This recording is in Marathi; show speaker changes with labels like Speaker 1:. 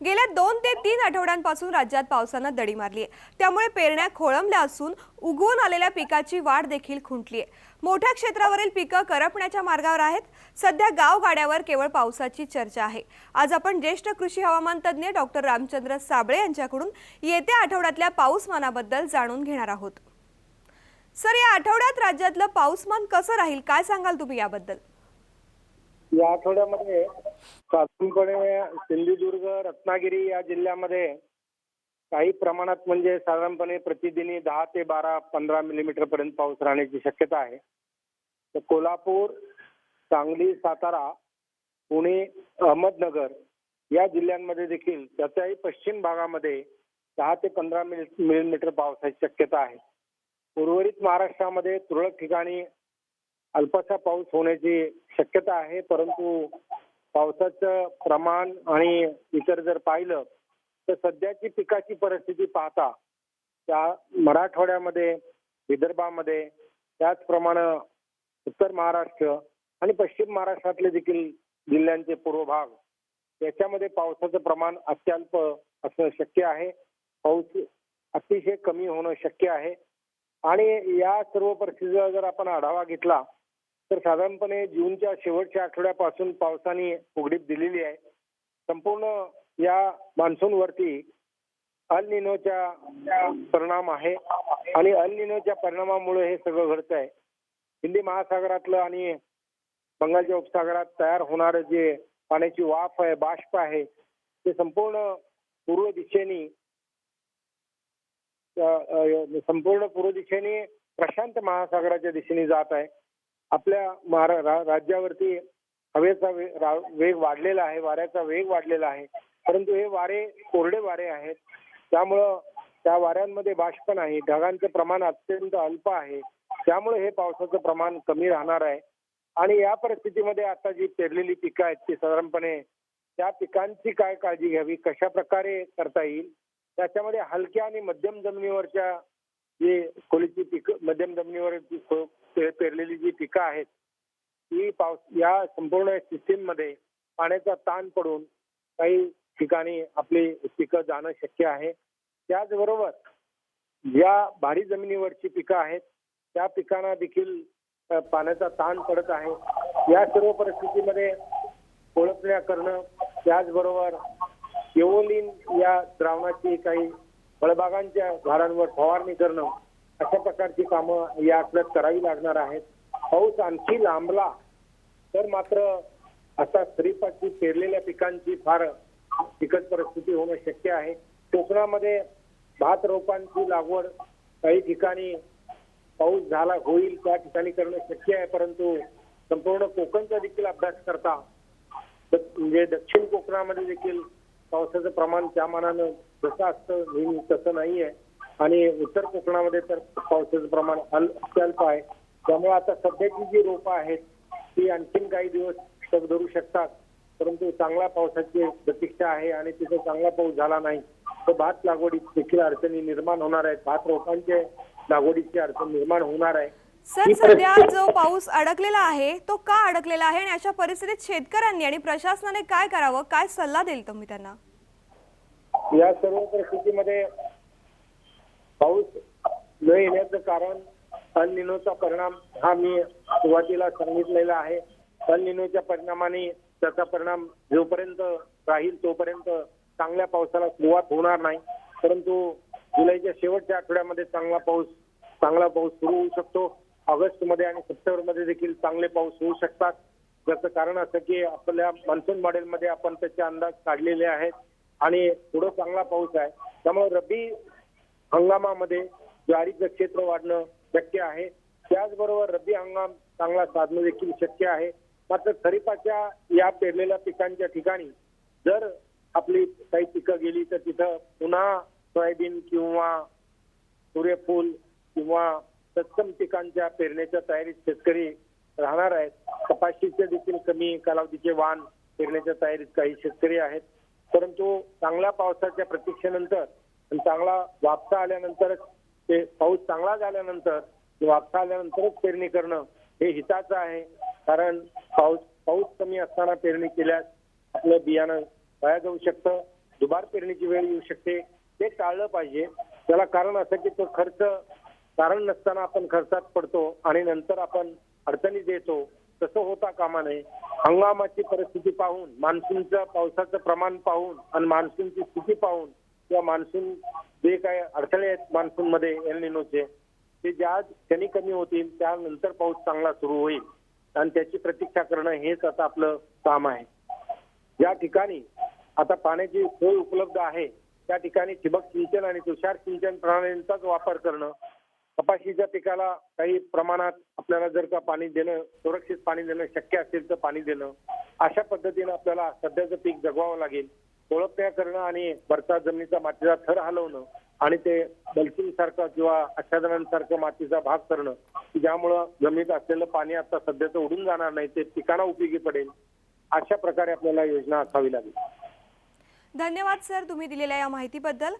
Speaker 1: गेल्या 2 ते 3 आठवड्यांपासून राज्यात पावसानं दडी मारली आहे। त्यामुळे पेरण्या खोळंबल्या असून उगवून आलेल्या पिकाची वाढ देखील खुंटली आहे। मोठ्या क्षेत्रावरील पिकं करपण्याच्या मार्गावर आहेत। सध्या गावगाड्यावर केवळ पावसाची चर्चा आहे। आज आपण ज्येष्ठ कृषी हवामान तज्ञ डॉक्टर रामचंद्र साबळे यांच्याकडून येत्या आठवड्यातल्या पाऊसमानाबद्दल जाणून घेणार आहोत। सर, या आठवड्यात राज्यातलं पाऊसमान कसं राहील, काय सांगाल तुम्ही याबद्दल?
Speaker 2: या आठवड्यामध्ये साधारणपणे सिंधुदुर्ग, रत्नागिरी या जिल्ह्यामध्ये काही प्रमाणात म्हणजे साधारणपणे प्रतिदिनी 10 ते 15 मिलीमीटर पर्यंत पाऊस राहण्याची शक्यता आहे। तर कोल्हापूर, सांगली, सातारा, पुणे, अहमदनगर या जिल्ह्यांमध्ये देखील त्याच्याही पश्चिम भागामध्ये 10 ते 15 मिलीमीटर पावसाची शक्यता आहे। उर्वरित महाराष्ट्रामध्ये तुरळक ठिकाणी अल्पसा पाऊस होण्याची शक्यता आहे, परंतु पावसाचं प्रमाण आणि इतर जर पाहिलं तर सध्याची पिकाची परिस्थिती पाहता त्या मराठवाड्यामध्ये, विदर्भामध्ये, त्याचप्रमाणे उत्तर महाराष्ट्र आणि पश्चिम महाराष्ट्रातले देखील जिल्ह्यांचे पूर्व भाग याच्यामध्ये पावसाचं प्रमाण अत्यल्प असणं शक्य आहे। पाऊस अतिशय कमी होणं शक्य आहे आणि या सर्व परिस्थितीचा जर आपण आढावा घेतला तर साधारणपणे जूनच्या शेवटच्या आठवड्यापासून पावसाने उघडीप दिलेली आहे। संपूर्ण या मान्सूनवरती अल निनोचा परिणाम आहे आणि अल निनोच्या परिणामामुळे हे सगळं घडत आहे। हिंदी महासागरातलं आणि बंगालच्या उपसागरात तयार होणारं जे पाण्याची वाफ आहे, बाष्प आहे, ते संपूर्ण पूर्व दिशेने प्रशांत महासागराच्या दिशेने जात आहे। आपल्या राज्यावरती हवेचा वेग वाढलेला आहे, वाऱ्याचा वेग वाढलेला आहे, परंतु हे वारे कोरडे वारे आहेत, त्यामुळं त्या वाऱ्यांमध्ये बाष्प नाही, ढगांचं प्रमाण अत्यंत अल्प आहे, त्यामुळे हे पावसाचं प्रमाण कमी राहणार आहे। आणि या परिस्थितीमध्ये आता जी पेरलेली पिकं आहेत ती साधारणपणे त्या पिकांची काय काळजी घ्यावी, कशा प्रकारे करता येईल, त्याच्यामध्ये हलक्या आणि मध्यम जमिनीवरच्या जी खोलीची पिकं, मध्यम जमिनीवर पेरलेली जी पिकं आहेत ती या संपूर्ण सिस्टीम मध्ये पाण्याचा ताण पडून काही ठिकाणी आपली पिकं जाणं शक्य आहे। त्याचबरोबर ज्या भारी जमिनीवरची पिकं आहेत त्या पिकांना देखील पाण्याचा ताण पडत आहे। या सर्व परिस्थितीमध्ये ओळखण्या करणं, त्याचबरोबर एओलिन या द्रावणाची काही फळबागांच्या झाडांवर फवारणी करणं, अशा प्रकारची कामं या आठवड्यात करावी लागणार आहेत। पाऊस आणखी लांबला तर मात्र आता खरीपाची पेरलेल्या पिकांची फार बिकट परिस्थिती होणं शक्य आहे। कोकणामध्ये भात रोपांची लागवड काही ठिकाणी पाऊस झाला होईल त्या ठिकाणी करणं शक्य आहे, परंतु संपूर्ण कोकणचा देखील अभ्यास करता म्हणजे दक्षिण कोकणामध्ये देखील पावसाचं प्रमाण त्या मानानं जसं असतं नेहमी तसं नाही आहे आणि उत्तर कोकणामध्ये तर पावसाचं प्रमाण अत्यल्प आहे। त्यामुळे आता सध्याची जी रोपं आहेत ती आणखीन काही दिवस तग धरू शकतात, परंतु चांगला पावसाची प्रतीक्षा आहे आणि तिथे चांगला पाऊस झाला नाही तर भात लागवडीत देखील अडचणी निर्माण होणार आहेत, भात रोपांच्या लागवडीची अडचण निर्माण होणार आहे।
Speaker 1: सर, सध्या जो पाऊस अडकलेला आहे तो का अडकलेला आहे आणि अशा परिस्थितीत शेतकऱ्यांनी आणि प्रशासनाने काय करावं, काय सल्ला देईल तुम्ही त्यांना?
Speaker 2: या सर्व परिस्थितीमध्ये पाऊस न येण्याचं कारण अल निनोचा परिणाम हा मी सुरुवातीला सांगितलेला आहे। अल निनोच्या परिणामाने त्याचा परिणाम जोपर्यंत राहील तोपर्यंत चांगल्या पावसाला सुरुवात होणार नाही, परंतु जुलैच्या शेवटच्या आठवड्यामध्ये चांगला पाऊस सुरू होऊ शकतो। ऑगस्टमध्ये आणि सप्टेंबरमध्ये देखील चांगले पाऊस होऊ शकतात, ज्याचं कारण असं की आपल्या मान्सून मॉडेलमध्ये आपण त्याचे अंदाज काढलेले आहेत आणि पुढे चांगला पाऊस आहे। त्यामुळे रब्बी हंगामामध्ये ज्वारीचं क्षेत्र वाढणं शक्य आहे, त्याचबरोबर रब्बी हंगाम चांगला साधणं देखील शक्य आहे। मात्र खरीपाच्या या पेरलेल्या पिकांच्या ठिकाणी जर आपली काही पिकं गेली तर तिथं पुन्हा सोयाबीन किंवा सूर्यफूल किंवा तत्सम पिकांच्या पेरण्याच्या तयारीत शेतकरी राहणार आहेत। कपाशीचे देखील कमी कालावधीचे वाण पेरण्याच्या तयारीत काही शेतकरी आहेत, परंतु चांगल्या पावसाच्या प्रतीक्षेनंतर आणि चांगला वापसा आल्यानंतरच ते पाऊस चांगला झाल्यानंतर वापसा आल्यानंतरच पेरणी करणं हे हिताचं आहे। कारण पाऊस कमी असताना पेरणी केल्यास आपलं बियाणं वाया जाऊ शकतं दुबार पेरणीची वेळ येऊ शकते ते टाळलं पाहिजे. त्याला कारण असं की तो खर्च कारण नसताना आपण खर्चात पडतो आणि नंतर आपण अडचणीत येतो. तसं होता कामा नये. हंगामाची परिस्थिती पाहून, मान्सूनचं पावसाचं प्रमाण पाहून आणि मान्सूनची स्थिती पाहून किंवा मान्सून जे काही अडथळे आहेत मान्सूनमध्ये एल निनोचे ते ज्या क्षणी कमी होतील त्यानंतर पाऊस चांगला सुरू होईल आणि त्याची प्रतीक्षा करणं हेच आता आपलं काम आहे. या ठिकाणी आता पाण्याची सोय उपलब्ध आहे त्या ठिकाणी ठिबक सिंचन आणि तुषार सिंचन प्रणालींचाच वापर करणं, कपाशीच्या पिकाला काही प्रमाणात आपल्याला जर का पाणी देणं, सुरक्षित पाणी देणं शक्य असेल तर पाणी देणं, अशा पद्धतीने आपल्याला सध्याचं पीक जगवावं लागेल. कोळपण्या करणं आणि भरता जमिनीचा मातीचा थर हलवणं आणि ते बल्किंग सारखं किंवा आच्छादनांसारखं मातीचा भाग करणं की ज्यामुळं जमिनीत असलेलं पाणी आता सध्याचं उडून जाणार नाही, ते पिकांना उपयोगी पडेल. अशा प्रकारे आपल्याला योजना आखावी लागेल.
Speaker 1: धन्यवाद सर, तुम्ही दिलेल्या या माहितीबद्दल.